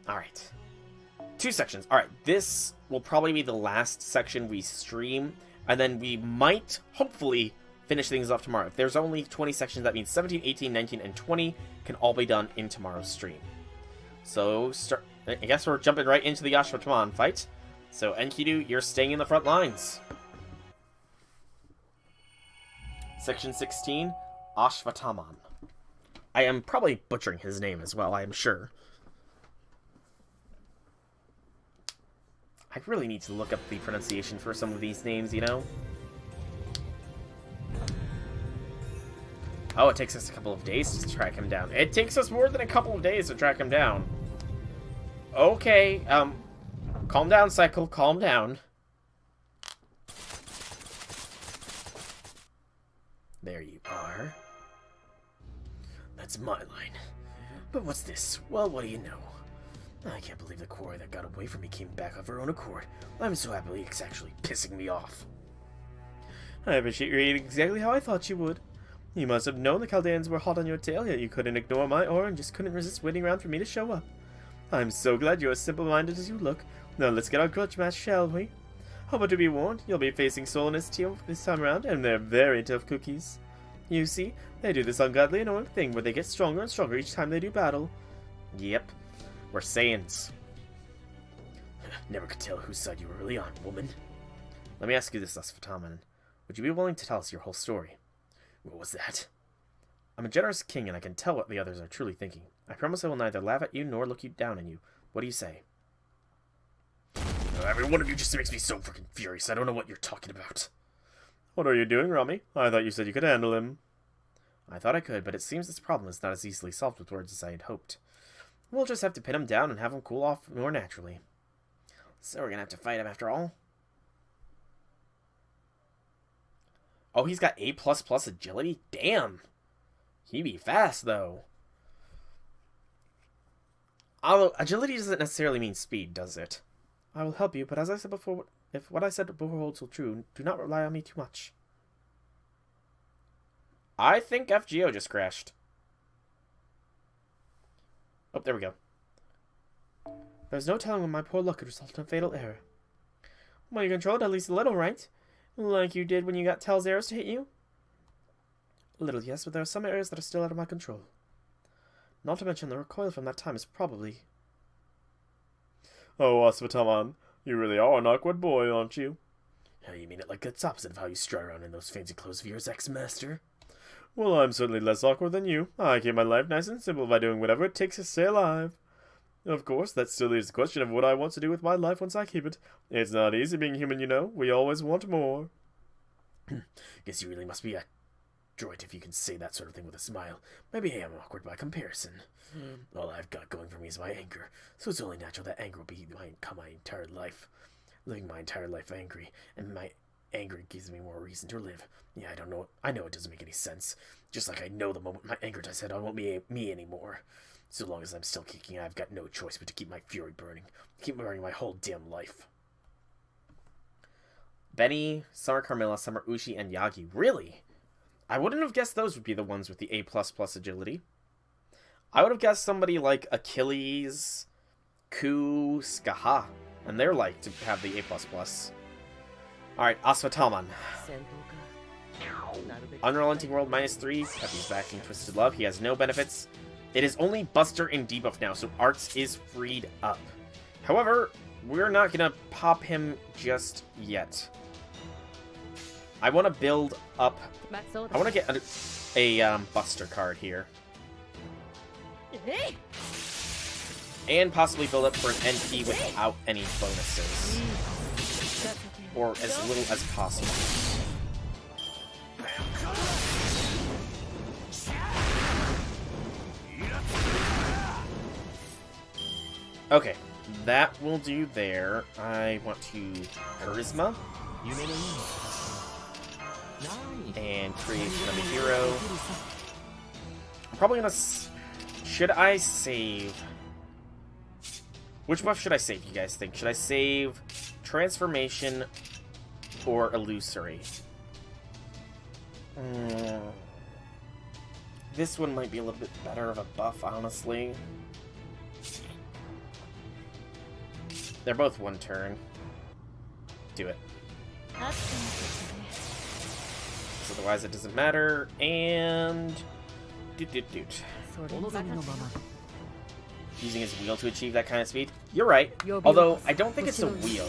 Alright. 2 sections. Alright, this will probably be the last section we stream, and then we might, hopefully, finish things off tomorrow. If there's only 20 sections, that means 17, 18, 19, and 20 can all be done in tomorrow's stream. So, I guess we're jumping right into the Ashwataman fight. So, Enkidu, you're staying in the front lines. Section 16, Ashwataman. I am probably butchering his name as well, I am sure. I really need to look up the pronunciation for some of these names, you know? Oh, it takes us a couple of days to track him down. It takes us more than a couple of days to track him down. Okay, calm down, Cycle, calm down. There you are. That's my line. But what's this? Well, what do you know? I can't believe the quarry that got away from me came back of her own accord. I'm so happy it's actually pissing me off. I appreciate your aid exactly how I thought you would. You must have known the Chaldeans were hot on your tail, yet you couldn't ignore my aura and just couldn't resist waiting around for me to show up. I'm so glad you're as simple-minded as you look. Now let's get our grudge match, shall we? Oh, but to be warned, you'll be facing Sol and his team this time around, and they're very tough cookies. You see, they do this ungodly annoying thing where they get stronger and stronger each time they do battle. Yep, we're Saiyans. Never could tell whose side you were really on, woman. Let me ask you this, Asfataman. Would you be willing to tell us your whole story? What was that? I'm a generous king, and I can tell what the others are truly thinking. I promise I will neither laugh at you nor look you down on you. What do you say? Every one of you just makes me so freaking furious. I don't know what you're talking about. What are you doing, Rami? I thought you said you could handle him. I thought I could, but it seems this problem is not as easily solved with words as I had hoped. We'll just have to pin him down and have him cool off more naturally. So we're gonna have to fight him after all? Oh, he's got A++ agility? Damn! He be fast, though. Although, agility doesn't necessarily mean speed, does it? I will help you, but as I said before, if what I said before holds still true, do not rely on me too much. I think FGO just crashed. Oh, there we go. There's no telling when my poor luck could result in a fatal error. Well, you controlled at least a little, right? Like you did when you got Tel's arrows to hit you? A little, yes, but there are some areas that are still out of my control. Not to mention the recoil from that time is probably... Oh, Aswataman, you really are an awkward boy, aren't you? You mean it like it's opposite of how you strut around in those fancy clothes of yours, ex-master? Well, I'm certainly less awkward than you. I keep my life nice and simple by doing whatever it takes to stay alive. Of course, that still leaves the question of what I want to do with my life once I keep it. It's not easy being human, you know. We always want more. Guess you really must be a droid if you can say that sort of thing with a smile. Maybe I am awkward by comparison. All I've got going for me is my anger, so it's only natural that anger will be my entire life. Living my entire life angry, and my anger gives me more reason to live. Yeah, I know it doesn't make any sense. Just like I know the moment my anger dies out, I won't be me anymore. So long as I'm still kicking, I've got no choice but to keep my fury burning. Keep burning my whole damn life. Benny, Summer Carmilla, Summer Ushi, and Yagi. Really? I wouldn't have guessed those would be the ones with the A++ agility. I would have guessed somebody like Achilles, Ku, Skaha, and they're like to have the A++. Alright, Aswataman. Unrelenting World -3, Peppy's backing Twisted Love. He has no benefits. It is only Buster and debuff now, so Arts is freed up. However, we're not gonna pop him just yet. I want to build up... I want to get a Buster card here. And possibly build up for an NP without any bonuses. Or as little as possible. Okay, that will do there. I want to Charisma. And create another hero. I'm probably gonna... Should I save... Which buff should I save, you guys think? Should I save Transformation or Illusory? This one might be a little bit better of a buff, honestly. They're both one turn. Do it. Otherwise it doesn't matter, and... Doot. Using his wheel to achieve that kind of speed? You're right. Although, I don't think it's a wheel.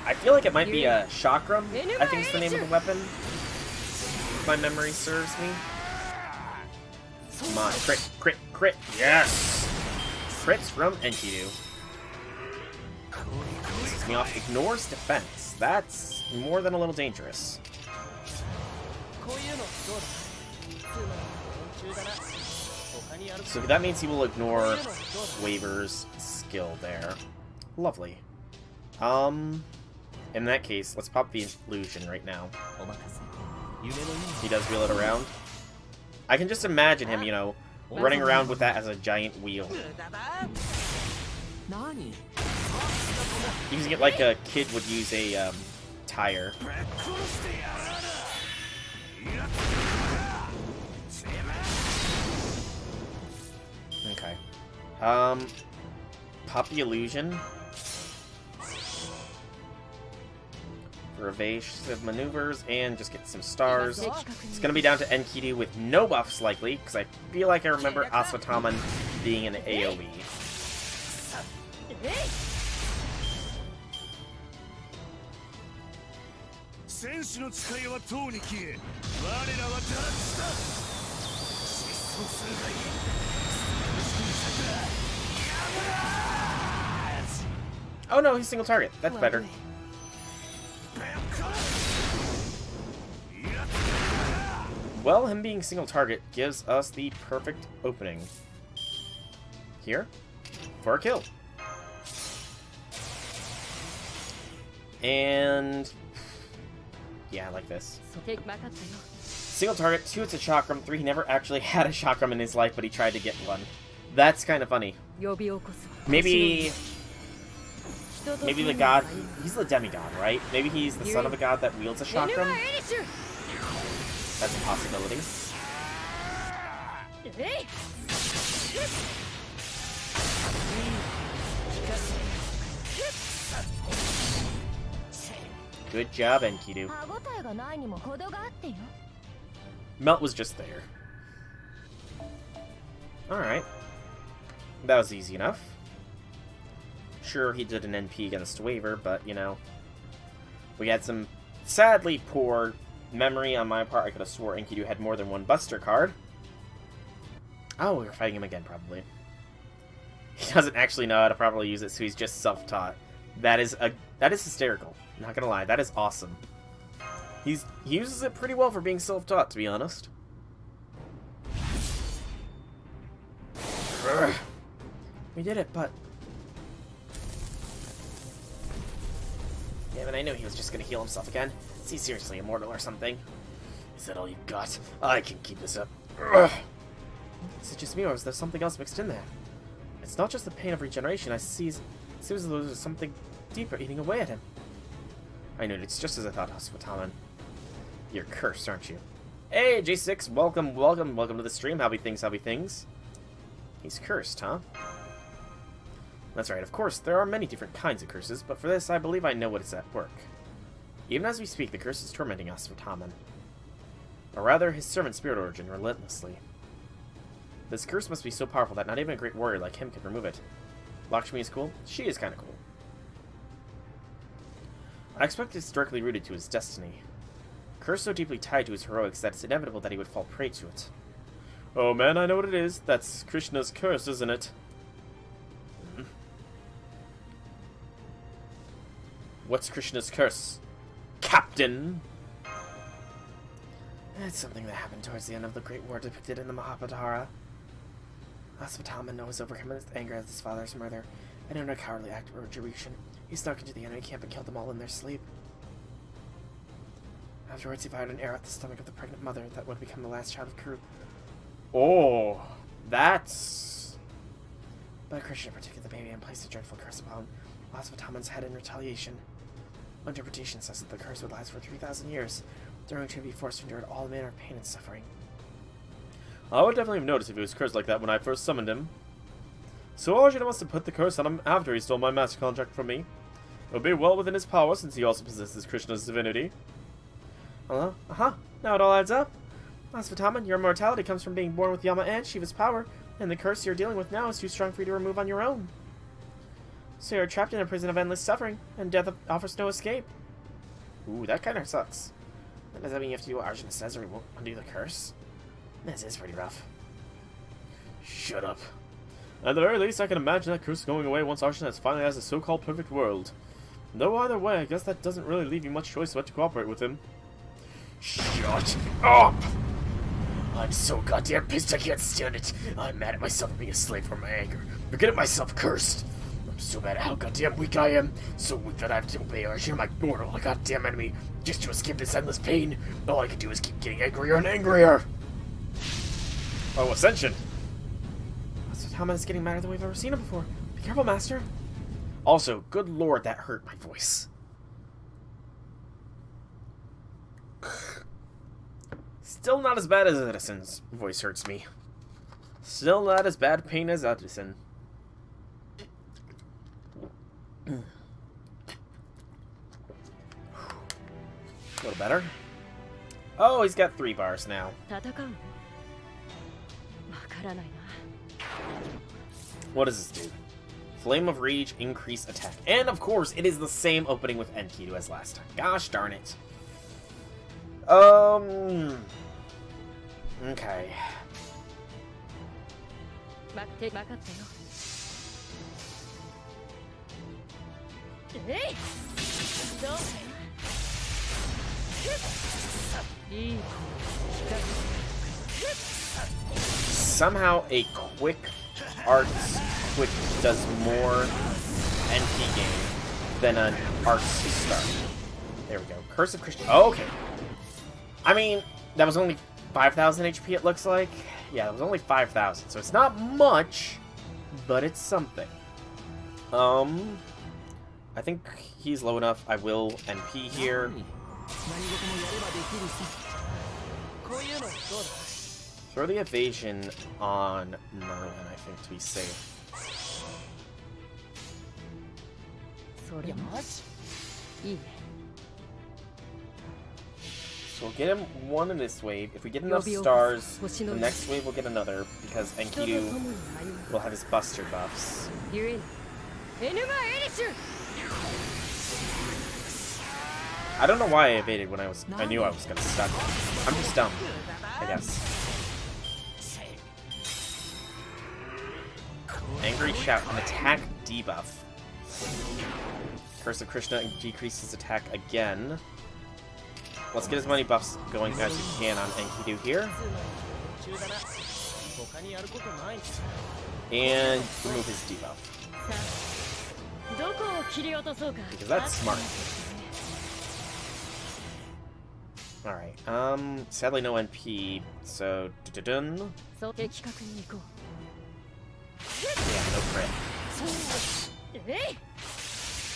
I feel like it might be a chakram, I think is the name of the weapon. If my memory serves me. Come on, crit, yes! Crits from Enkidu. Pisses me off. Ignores defense. That's more than a little dangerous. So that means he will ignore Waver's skill there. Lovely. In that case, let's pop the illusion right now. He does wheel it around. I can just imagine him, you know, running around with that as a giant wheel. Using it like a kid would use a, tire. Okay. Pop the illusion. For evasive maneuvers and just get some stars. It's gonna be down to Enkidu with no buffs likely, because I feel like I remember Aswataman being an AoE. Oh no, he's single target. That's better. Well, him being single target gives us the perfect opening. Here, for a kill. And... yeah, I like this. Single target, 2 it's a chakram, 3 he never actually had a chakram in his life, but he tried to get one. That's kind of funny. Maybe the god... he's the demigod, right? Maybe he's the son of a god that wields a chakram? That's a possibility. Good job, Enkidu. Melt was just there. Alright. That was easy enough. Sure, he did an NP against Waver, but, you know... we had some sadly poor memory on my part. I could have swore Enkidu had more than one Buster card. Oh, we were fighting him again, probably. He doesn't actually know how to properly use it, so he's just self-taught. That is hysterical. Not gonna lie, that is awesome. He uses it pretty well for being self-taught, to be honest. We did it, but... yeah, but I knew he was just gonna heal himself again. Is he seriously immortal or something? Is that all you got? I can keep this up. Is it just me, or is there something else mixed in there? It's not just the pain of regeneration. I see as though there's something deeper eating away at him. I know, it's just as I thought, Aswataman. You're cursed, aren't you? Hey, J6, welcome to the stream. Happy things. He's cursed, huh? That's right, of course, there are many different kinds of curses, but for this, I believe I know what is at work. Even as we speak, the curse is tormenting Aswataman. Or rather, his servant spirit origin, relentlessly. This curse must be so powerful that not even a great warrior like him can remove it. Lakshmi is cool? She is kinda cool. I expect it's directly rooted to his destiny. Curse so deeply tied to his heroics that it's inevitable that he would fall prey to it. Oh man, I know what it is. That's Krishna's curse, isn't it? What's Krishna's curse, Captain? It's something that happened towards the end of the Great War depicted in the Mahabharata. Aswataman knows overcome his anger at his father's murder, and in a cowardly act of retribution, he snuck into the enemy camp and killed them all in their sleep. Afterwards, he fired an arrow at the stomach of the pregnant mother that would become the last child of Kuru. Oh, that's... But Krishna protected the baby and placed a dreadful curse upon Aswataman's head in retaliation. Interpretation says that the curse would last for 3,000 years, during which he would be forced to endure all manner of pain and suffering. I would definitely have noticed if he was cursed like that when I first summoned him. So Arjuna must have put the curse on him after he stole my master contract from me. It would be well within his power since he also possesses Krishna's divinity. Now it all adds up. As for Taman, your immortality comes from being born with Yama and Shiva's power, and the curse you're dealing with now is too strong for you to remove on your own. So you're trapped in a prison of endless suffering, and death offers no escape. Ooh, that kinda sucks. Does that mean you have to do what Arjuna says or he won't undo the curse? This is pretty rough. Shut up. At the very least, I can imagine that curse going away once Arjuna finally has a so-called perfect world. Though either way, I guess that doesn't really leave you much choice but to cooperate with him. Shut up! I'm so goddamn pissed I can't stand it. I'm mad at myself for being a slave for my anger. Forget it, myself cursed. I'm so mad at how goddamn weak I am. So weak that I have to obey Arjuna, my mortal, a goddamn enemy, just to escape this endless pain. All I can do is keep getting angrier and angrier. Oh, Ascension. Taman is getting madder than we've ever seen him before. Be careful, Master. Also, good lord, that hurt my voice. Still not as bad as Edison's voice hurts me. Still not as bad pain as Edison. A little better. Oh, he's got 3 bars now. What does this do? Flame of Rage, increase attack. And of course, it is the same opening with Enkidu as last time. Gosh darn it. Okay. Somehow a quick arts quick does more NP game than an arts start. There we go. Curse of Krishna. Oh, okay. I mean, that was only 5,000 HP it looks like. Yeah, it was only 5,000, so it's not much, but it's something. I think he's low enough. I will NP here. Throw the evasion on Merlin, I think, to be safe. So we'll get him one in this wave. If we get enough stars, the next wave we'll get another, because Enkidu will have his Buster buffs. I don't know why I evaded when I knew I was gonna stun. I'm just dumb, I guess. Angry Shout, an attack debuff. Curse of Krishna decreases attack again. Let's get as many buffs going as we can on Enkidu here. And remove his debuff. Because that's smart. Alright, sadly no NP, so dun. Yeah, no crit.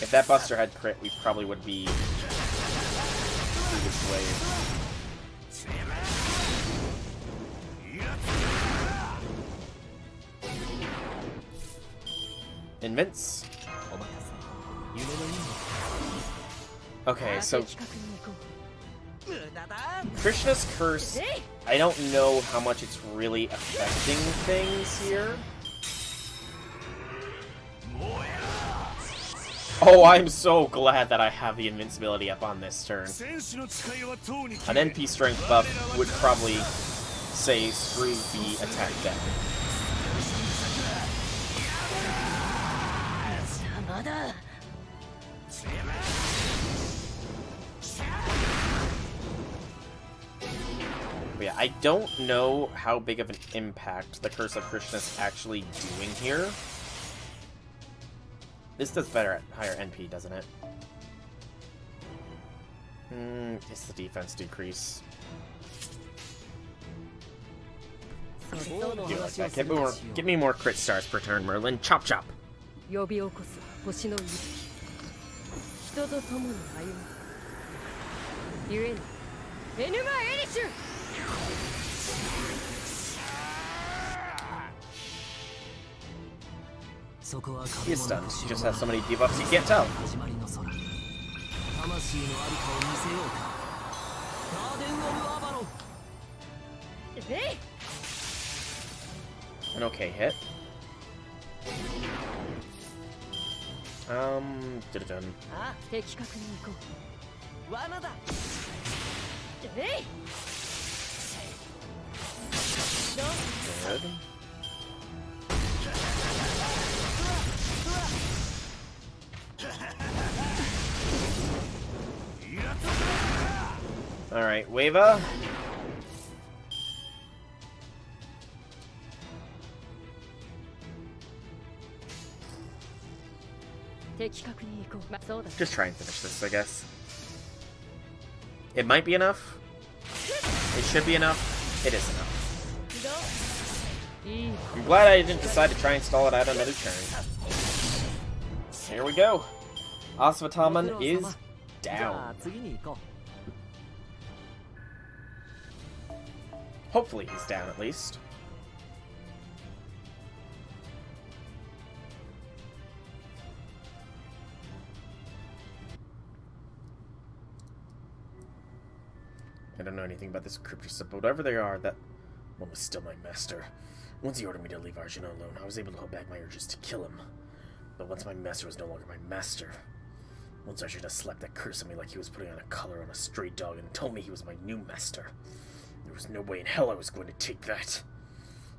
If that Buster had crit, we probably would be through this wave. Invince. Okay, so Krishna's curse, I don't know how much it's really affecting things here. Oh, I'm so glad that I have the invincibility up on this turn. An NP strength buff would probably say screw the attack deck. But yeah, I don't know how big of an impact the Curse of Krishna is actually doing here. This does better at higher NP, doesn't it? It's the defense decrease. Do like that. Give me more crit stars per turn, Merlin. Chop chop. He is stunned. He just has so many debuffs he can't tell. An okay hit. Dun-dun. Good. Alright, Wava. Just try and finish this, I guess. It might be enough. It should be enough. It is enough. I'm glad I didn't decide to try and stall it out another turn. Here we go. Asvataman is down. Hopefully he's down at least. I don't know anything about this cryptid, but whatever they are, that one was still my master. Once he ordered me to leave Arjuna alone, I was able to hold back my urges to kill him. But once my master was no longer my master, once Arjuna slapped that curse on me like he was putting on a collar on a stray dog and told me he was my new master, there was no way in hell I was going to take that.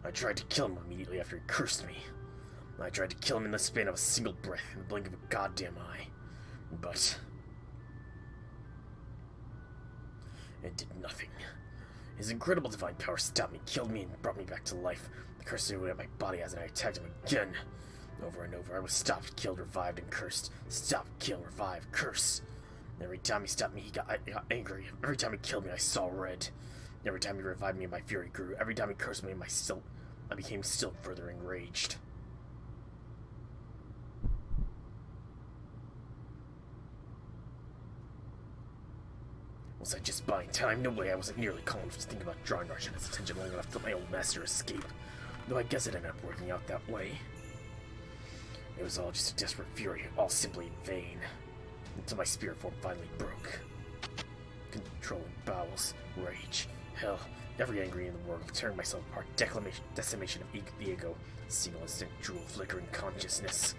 I tried to kill him immediately after he cursed me. I tried to kill him in the span of a single breath, in the blink of a goddamn eye. But it did nothing. His incredible divine power stopped me, killed me, and brought me back to life. The curse stayed away at my body as I attacked him again. Over and over, I was stopped, killed, revived, and cursed. Stop, kill, revive, curse. Every time he stopped me, he got angry. Every time he killed me, I saw red. Every time he revived me, my fury grew. Every time he cursed me, I became still further enraged. Was I just buying time? No way, I wasn't nearly calm enough to think about drawing Arjuna's attention long enough to let my old master escape. Though I guess it ended up working out that way. It was all just a desperate fury, all simply in vain. Until my spirit form finally broke. Controlling bowels, rage, hell, every angry in the world, tearing myself apart, decimation of the ego, single instant jewel flickering consciousness.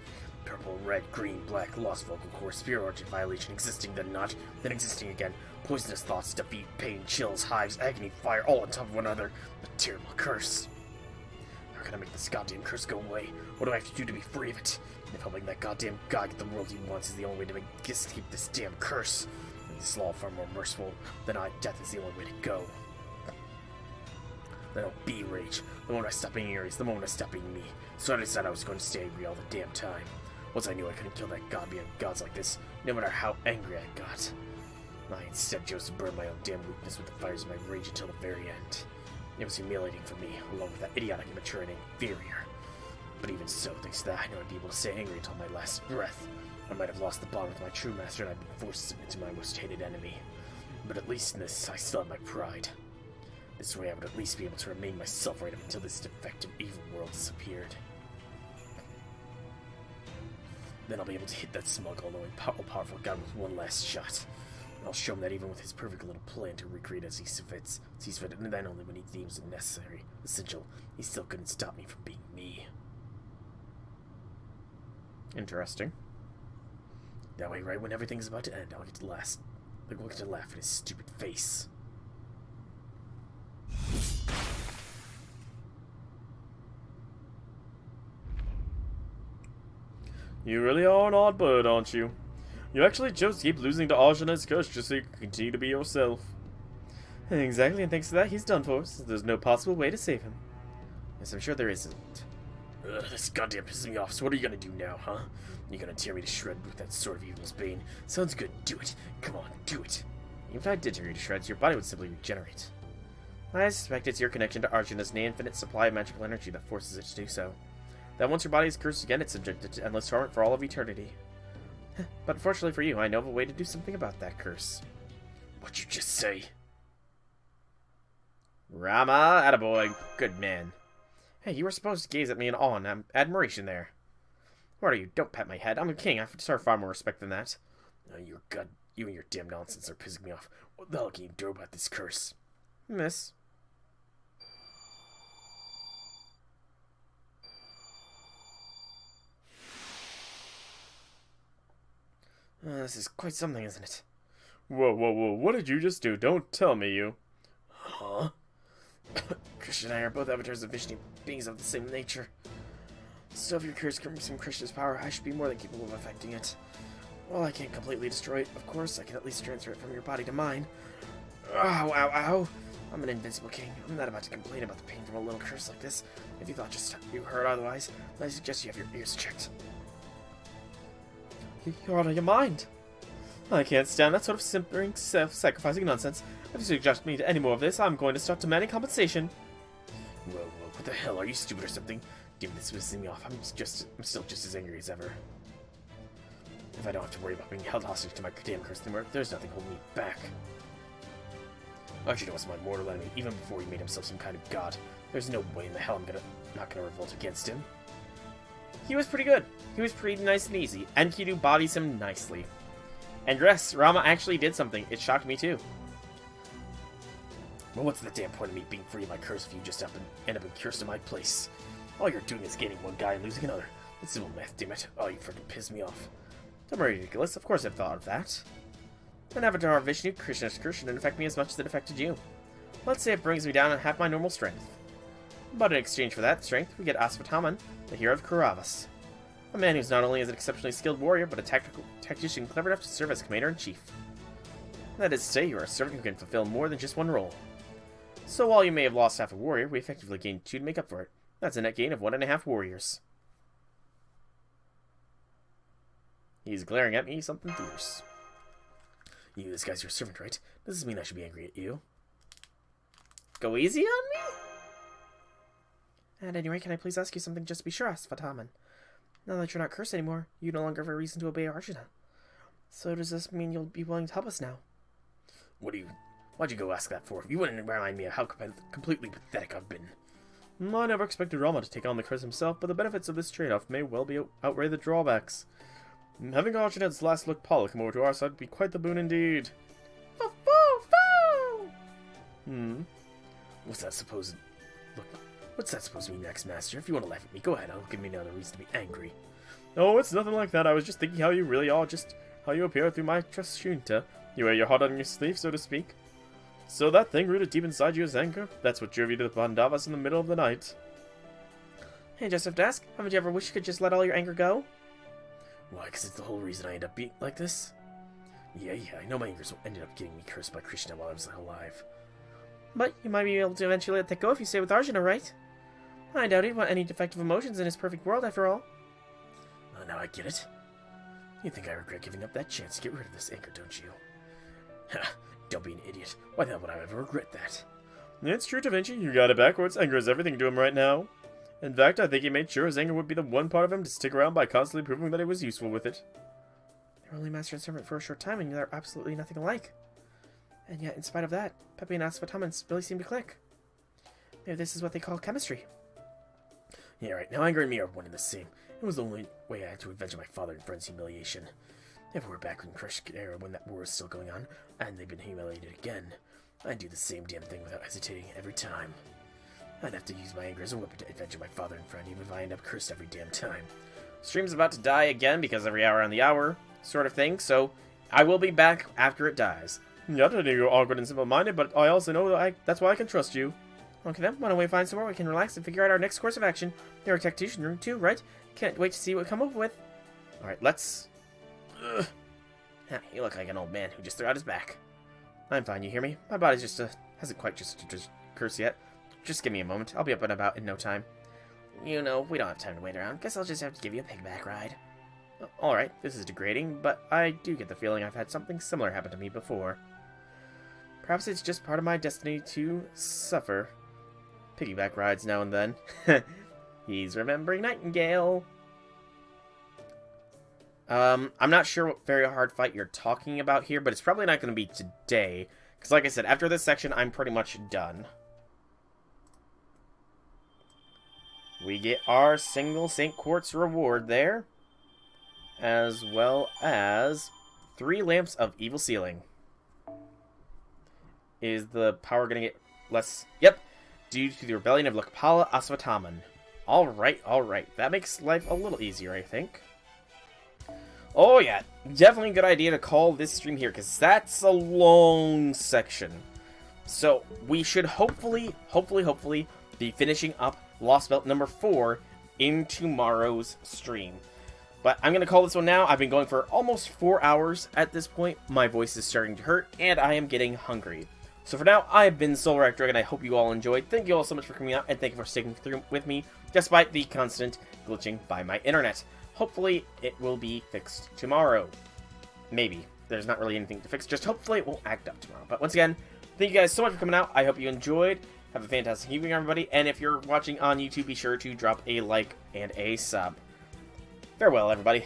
Purple, red, green, black, lost vocal core, spirit origin violation, existing, then not, then existing again. Poisonous thoughts, defeat, pain, chills, hives, agony, fire, all on top of one another. A terrible curse. How can I make this goddamn curse go away? What do I have to do to be free of it? If helping that goddamn god get the world he wants is the only way to escape this damn curse, and this law far more merciful, then death is the only way to go. Then I'll be rage. The moment I stop being Ares, the moment I stop being me. So I decided I was going to stay angry all the damn time. Once I knew I couldn't kill that god beyond gods like this, no matter how angry I got. I instead chose to burn my own damn weakness with the fires of my rage until the very end. It was humiliating for me, along with that idiotic, immature, and inferior. But even so, thanks to that, I knew I'd be able to stay angry until my last breath. I might have lost the bond with my true master, and I'd been forced to submit to my most hated enemy. But at least in this, I still have my pride. This way I would at least be able to remain myself right up until this defective evil world disappeared. Then I'll be able to hit that smug, all-knowing, powerful god with one last shot. And I'll show him that even with his perfect little plan to recreate as he sees fit, and then only when he deems it necessary, essential, he still couldn't stop me from being me. Interesting. That way, right when everything's about to end, I'll get to laugh at his stupid face. You really are an odd bird, aren't you? You actually chose to keep losing to Arjuna's curse just so you can continue to be yourself. Exactly, and thanks to that, he's done for us. There's no possible way to save him. Yes, I'm sure there isn't. This goddamn pisses me off, so what are you gonna do now, huh? You gonna tear me to shreds with that sword of evil's bane? Sounds good, do it. Come on, do it. Even if I did tear you to shreds, your body would simply regenerate. I suspect it's your connection to Arjuna's infinite supply of magical energy that forces it to do so. That once your body is cursed again, it's subjected to endless torment for all of eternity. But unfortunately for you, I know of a way to do something about that curse. What'd you just say? Rama, attaboy, good man. Hey, you were supposed to gaze at me in awe and admiration there. What are you? Don't pat my head. I'm a king. I deserve far more respect than that. You and your damn nonsense are pissing me off. What the hell can you do about this curse? Miss. This is quite something, isn't it? Whoa, what did you just do? Don't tell me you... Huh? Krishna and I are both avatars of Vishnu, beings of the same nature. So if your curse comes from Krishna's power, I should be more than capable of affecting it. Well, I can't completely destroy it, of course. I can at least transfer it from your body to mine. Ow. I'm an invincible king. I'm not about to complain about the pain from a little curse like this. If you thought just you heard otherwise, I suggest you have your ears checked. You're out of your mind. I can't stand that sort of simpering, self-sacrificing nonsense. If you suggest me to any more of this, I'm going to start demanding compensation. Whoa, what the hell? Are you stupid or something? Damn, this was pissing me off. I'm still just as angry as ever. If I don't have to worry about being held hostage to my damn curse anymore, there's nothing holding me back. Arjuna was my mortal enemy, even before he made himself some kind of god. There's no way in the hell I'm not gonna revolt against him. He was pretty good. He was pretty nice and easy. Enkidu bodies him nicely. And yes, Rama actually did something. It shocked me too. Well, what's the damn point of me being free of my curse if you just end up in cursed in my place? All you're doing is gaining one guy and losing another. It's civil math, damn it. Oh, you freaking piss me off. Don't be ridiculous. Of course I've thought of that. An avatar of Vishnu, Krishna's curse shouldn't affect me as much as it affected you. Let's say it brings me down and half my normal strength. But in exchange for that strength, we get Asvathaman, the hero of Kauravas. A man who's not only is an exceptionally skilled warrior, but a tactician clever enough to serve as commander-in-chief. That is to say, you are a servant who can fulfill more than just one role. So while you may have lost half a warrior, we effectively gained 2 to make up for it. That's a net gain of 1.5 warriors. He's glaring at me something fierce. You, this guy's your servant, right? Does this mean I should be angry at you? Go easy on me? At any rate, can I please ask you something just to be sure, Asvathaman? Now that you're not cursed anymore, you no longer have a reason to obey Arjuna. So does this mean you'll be willing to help us now? Why'd you go ask that for? You wouldn't remind me of how completely pathetic I've been. I never expected Rama to take on the curse himself, but the benefits of this trade-off may well outweigh the drawbacks. Having Arjuna's last look Pala come over to our side would be quite the boon indeed. What's that supposed to mean next, Master? If you want to laugh at me, go ahead. I'll give me another reason to be angry. Oh, it's nothing like that. I was just thinking how you really are, just how you appear through my Trashunta. You wear your heart on your sleeve, so to speak. So that thing rooted deep inside you is anger? That's what drove you to the Pandavas in the middle of the night. Hey, just have to ask, haven't you ever wished you could just let all your anger go? Why, because it's the whole reason I end up being like this? Yeah, I know my anger ended up getting me cursed by Krishna while I was alive. But you might be able to eventually let that go if you stay with Arjuna, right? I doubt he'd want any defective emotions in his perfect world, after all. Oh, now I get it. You think I regret giving up that chance to get rid of this anger, don't you? Ha! Don't be an idiot. Why the hell would I ever regret that? It's true, Da Vinci. You got it backwards. Anger is everything to him right now. In fact, I think he made sure his anger would be the one part of him to stick around by constantly proving that he was useful with it. They're only master and servant for a short time, and they're absolutely nothing alike. And yet, in spite of that, Pepe and Asvathaman really seem to click. Maybe this is what they call chemistry. Yeah, right. Now anger and me are one and the same. It was the only way I had to avenge my father and friend's humiliation. If we were back in Crush era when that war was still going on, and they'd been humiliated again, I'd do the same damn thing without hesitating every time. I'd have to use my anger as a weapon to avenge my father and friend, even if I end up cursed every damn time. Stream's about to die again because every hour on the hour, sort of thing, so I will be back after it dies. Yeah, I know you're awkward and simple-minded, but I also know that that's why I can trust you. Okay then, why don't we find somewhere we can relax and figure out our next course of action? You're a tactician room too, right? Can't wait to see what we come up with. Alright, let's... You look like an old man who just threw out his back. I'm fine, you hear me? My body's just hasn't quite just curse yet. Just give me a moment. I'll be up and about in no time. You know, we don't have time to wait around. Guess I'll just have to give you a pigback ride. Alright, this is degrading, but I do get the feeling I've had something similar happen to me before. Perhaps it's just part of my destiny to suffer piggyback rides now and then. He's remembering Nightingale. I'm not sure what very hard fight you're talking about here, but it's probably not going to be today. Because like I said, after this section, I'm pretty much done. We get our single St. Quartz reward there. as well as 3 lamps of evil ceiling. Is the power going to get less? Yep. Due to the rebellion of Lakpala Aswataman. Alright, alright. That makes life a little easier, I think. Oh yeah, definitely a good idea to call this stream here, because that's a long section. So, we should hopefully be finishing up Lostbelt number 4 in tomorrow's stream. But I'm going to call this one now. I've been going for almost 4 hours at this point. My voice is starting to hurt, and I am getting hungry. So for now, I've been Solar Dragon. I hope you all enjoyed. Thank you all so much for coming out, and thank you for sticking through with me, despite the constant glitching by my internet. Hopefully, it will be fixed tomorrow. Maybe. There's not really anything to fix, just hopefully it won't act up tomorrow. But once again, thank you guys so much for coming out. I hope you enjoyed. Have a fantastic evening, everybody. And if you're watching on YouTube, be sure to drop a like and a sub. Farewell, everybody.